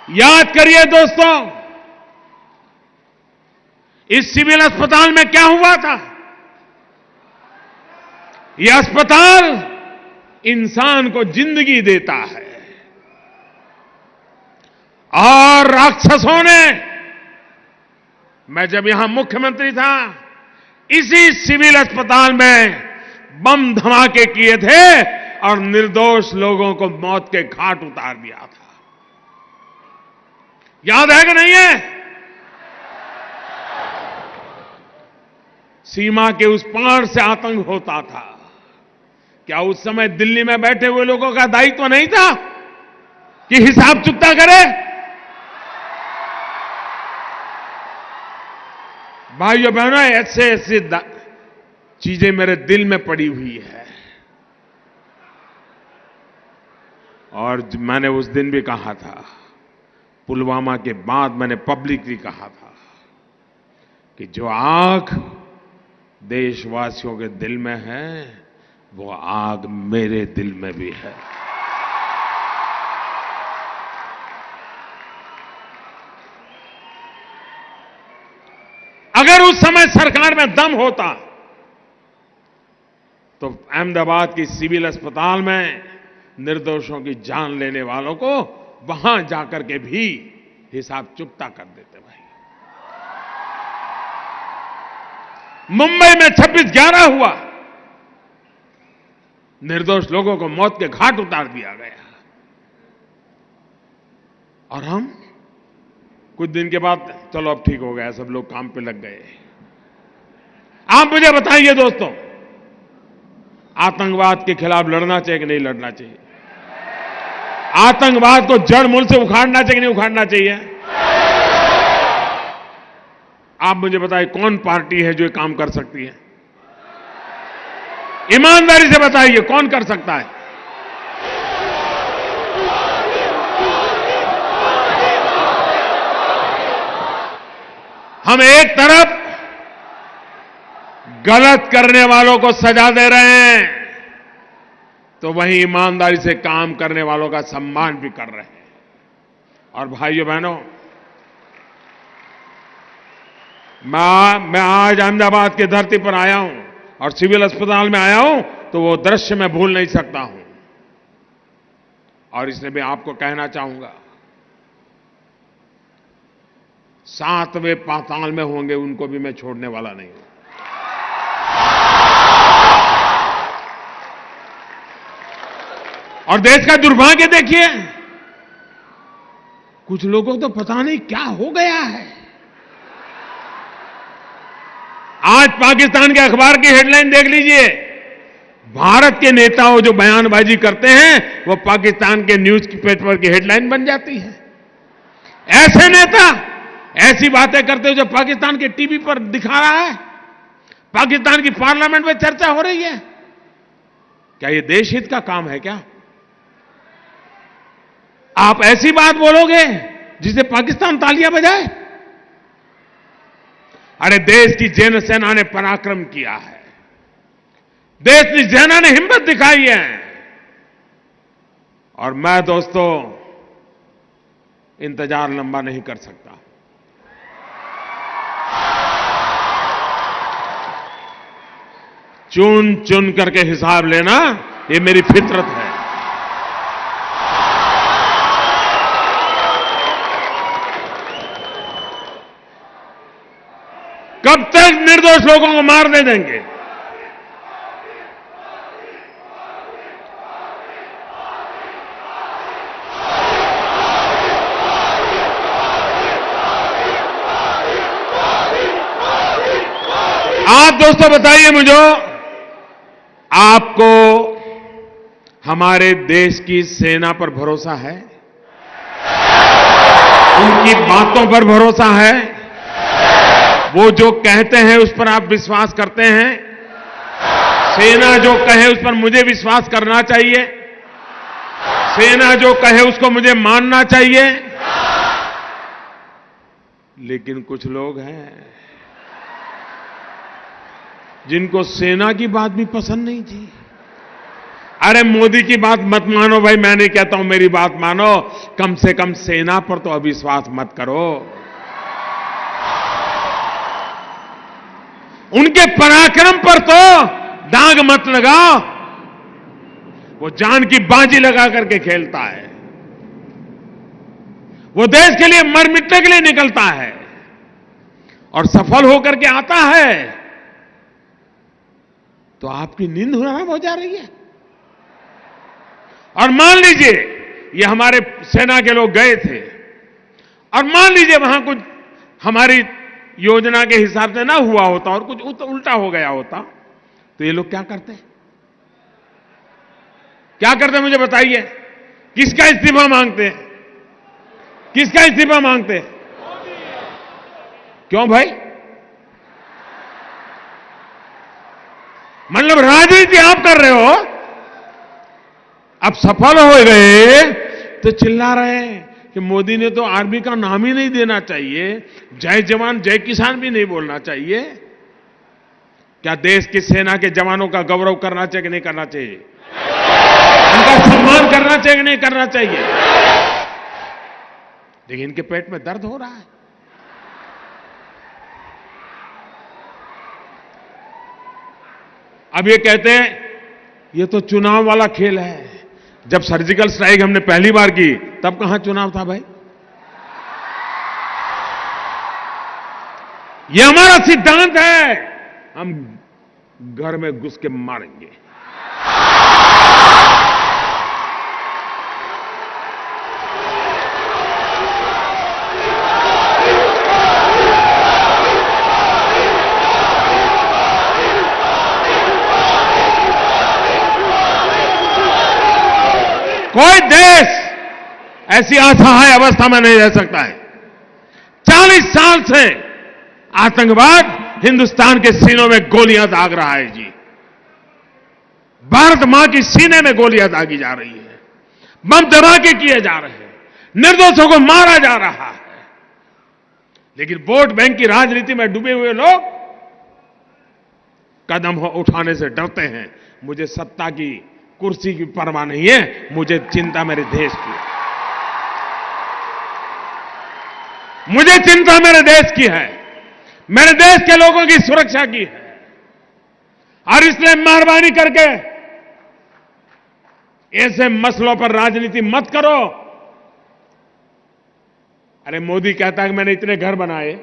याद करिए दोस्तों, इस सिविल अस्पताल में क्या हुआ था। यह अस्पताल इंसान को जिंदगी देता है और राक्षसों ने, मैं जब यहां मुख्यमंत्री था, इसी सिविल अस्पताल में बम धमाके किए थे और निर्दोष लोगों को मौत के घाट उतार दिया था। याद है कि नहीं है? सीमा के उस पार से आतंक होता था। क्या उस समय दिल्ली में बैठे हुए लोगों का दायित्व नहीं था कि हिसाब चुकता करे? भाइयों बहनों, ऐसे ऐसे चीजें मेरे दिल में पड़ी हुई है। और मैंने उस दिन भी कहा था, पुलवामा के बाद मैंने पब्लिकली कहा था कि जो आग देशवासियों के दिल में है, वो आग मेरे दिल में भी है। अगर उस समय सरकार में दम होता तो अहमदाबाद की सिविल अस्पताल में निर्दोषों की जान लेने वालों को वहां जाकर के भी हिसाब चुकता कर देते। भाई, मुंबई में 26/11 हुआ, निर्दोष लोगों को मौत के घाट उतार दिया गया, और हम कुछ दिन के बाद चलो अब ठीक हो गया, सब लोग काम पे लग गए। आप मुझे बताइए दोस्तों, आतंकवाद के खिलाफ लड़ना चाहिए कि नहीं लड़ना चाहिए? आतंकवाद को जड़ मूल से उखाड़ना चाहिए कि नहीं उखाड़ना चाहिए? आप मुझे बताइए, कौन पार्टी है जो ये काम कर सकती है? ईमानदारी से बताइए, कौन कर सकता है? हम एक तरफ गलत करने वालों को सजा दे रहे हैं, तो वहीं ईमानदारी से काम करने वालों का सम्मान भी कर रहे हैं। और भाइयों बहनों, मैं आज अहमदाबाद की धरती पर आया हूं और सिविल अस्पताल में आया हूं, तो वो दृश्य मैं भूल नहीं सकता हूं। और इसलिए मैं आपको कहना चाहूंगा, 7वें पाताल में होंगे उनको भी मैं छोड़ने वाला नहीं हूं। और देश का दुर्भाग्य देखिए, कुछ लोगों को तो पता नहीं क्या हो गया है। आज पाकिस्तान के अखबार की हेडलाइन देख लीजिए, भारत के नेताओं जो बयानबाजी करते हैं वो पाकिस्तान के न्यूज पेपर की हेडलाइन बन जाती है। ऐसे नेता ऐसी बातें करते हो जो पाकिस्तान के टीवी पर दिखा रहा है, पाकिस्तान की पार्लियामेंट में चर्चा हो रही है। क्या ये देश हित का काम है क्या? आप ऐसी बात बोलोगे जिसे पाकिस्तान तालियां बजाए? अरे देश की जैन सेना ने पराक्रम किया है, देश की सेना ने हिम्मत दिखाई है। और मैं दोस्तों इंतजार लंबा नहीं कर सकता। चुन चुन करके हिसाब लेना, ये मेरी फितरत है। कब तक निर्दोष लोगों को मारने देंगे? आप दोस्तों बताइए मुझे, आपको हमारे देश की सेना पर भरोसा है? उनकी बातों पर भरोसा है? वो जो कहते हैं उस पर आप विश्वास करते हैं? सेना जो कहे उस पर मुझे विश्वास करना चाहिए? सेना जो कहे उसको मुझे मानना चाहिए? लेकिन कुछ लोग हैं जिनको सेना की बात भी पसंद नहीं थी, अरे मोदी की बात मत मानो भाई, मैं नहीं कहता हूं मेरी बात मानो, कम से कम सेना पर तो अविश्वास मत करो। उनके पराक्रम पर तो दाग मत लगाओ। वो जान की बाजी लगा करके खेलता है, वो देश के लिए मर मिटने के लिए निकलता है और सफल होकर के आता है तो आपकी नींद हराम हो जा रही है। और मान लीजिए ये हमारे सेना के लोग गए थे और मान लीजिए वहां कुछ हमारी योजना के हिसाब से ना हुआ होता और कुछ उल्टा हो गया होता तो ये लोग क्या करते? क्या करते मुझे बताइए? किसका इस्तीफा मांगते हैं? किसका इस्तीफा मांगते हैं? क्यों भाई? मतलब राजनीति आप कर रहे हो, अब सफल हो गए तो चिल्ला रहे हैं कि मोदी ने तो आर्मी का नाम ही नहीं देना चाहिए, जय जवान जय किसान भी नहीं बोलना चाहिए। क्या देश की सेना के जवानों का गौरव करना चाहिए कि नहीं करना चाहिए? उनका सम्मान करना चाहिए कि नहीं करना चाहिए? लेकिन इनके पेट में दर्द हो रहा है। अब ये कहते हैं ये तो चुनाव वाला खेल है। जब सर्जिकल स्ट्राइक हमने पहली बार की तब कहां चुनाव था भाई? ये हमारा सिद्धांत है, हम घर में घुस के मारेंगे। कोई देश ऐसी असहाय अवस्था में नहीं रह सकता है। 40 साल से आतंकवाद हिंदुस्तान के सीनों में गोलियां दाग रहा है जी। भारत मां की सीने में गोलियां दागी जा रही है, बम धमाके किए जा रहे हैं, निर्दोषों को मारा जा रहा है। लेकिन वोट बैंक की राजनीति में डूबे हुए लोग कदम उठाने से डरते हैं। मुझे सत्ता की कुर्सी की परवाह नहीं है, मुझे चिंता मेरे देश की है। मुझे चिंता मेरे देश की है, मेरे देश के लोगों की सुरक्षा की है। और इसलिए मेहरबानी करके ऐसे मसलों पर राजनीति मत करो। अरे मोदी कहता है कि मैंने इतने घर बनाए,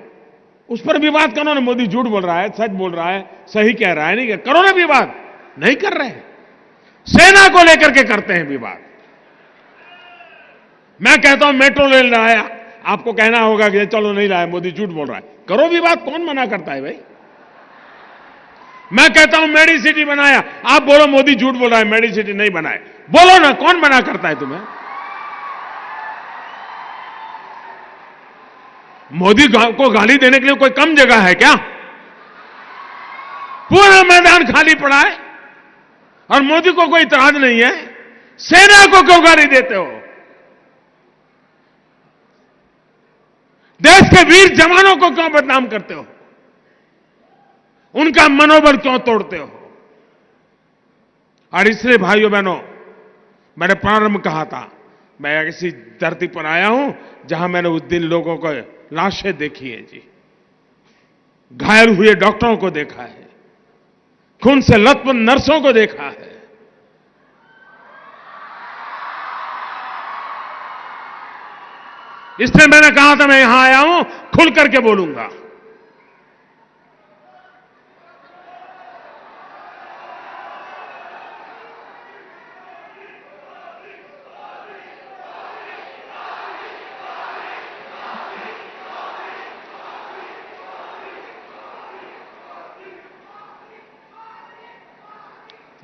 उस पर विवाद करो ना। मोदी झूठ बोल रहा है, सच बोल रहा है, सही कह रहा है, नहीं करो ना विवाद। नहीं कर रहे, सेना को लेकर के करते हैं विवाद। मैं कहता हूं मेट्रो रेल लाया, आपको कहना होगा कि चलो नहीं लाया, मोदी झूठ बोल रहा है। करो विवाद, कौन मना करता है भाई? मैं कहता हूं मेडी सिटी बनाया, आप बोलो मोदी झूठ बोल रहा है, मेडी सिटी नहीं बनाए। बोलो ना, कौन मना करता है तुम्हें? मोदी को गाली देने के लिए कोई कम जगह है क्या? पूरा मैदान खाली पड़ा है और मोदी को कोई इतराज नहीं है। सेना को क्यों गाली देते हो? देश के वीर जवानों को क्यों बदनाम करते हो? उनका मनोबल क्यों तोड़ते हो? और इसलिए भाइयों बहनों, मैंने प्रारंभ कहा था, मैं ऐसी धरती पर आया हूं जहां मैंने उस दिन लोगों को लाशें देखी है जी, घायल हुए डॉक्टरों को देखा है, खून से लथपथ नर्सों को देखा है। इसलिए मैंने कहा था मैं यहां आया हूं, खुल करके बोलूंगा।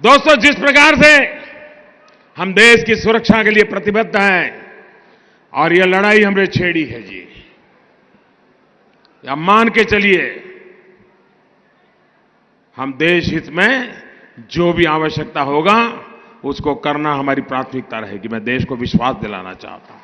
दोस्तों, जिस प्रकार से हम देश की सुरक्षा के लिए प्रतिबद्ध हैं और यह लड़ाई हमने छेड़ी है जी, या मान के चलिए हम देश हित में जो भी आवश्यकता होगा उसको करना हमारी प्राथमिकता रहेगी। मैं देश को विश्वास दिलाना चाहता हूं।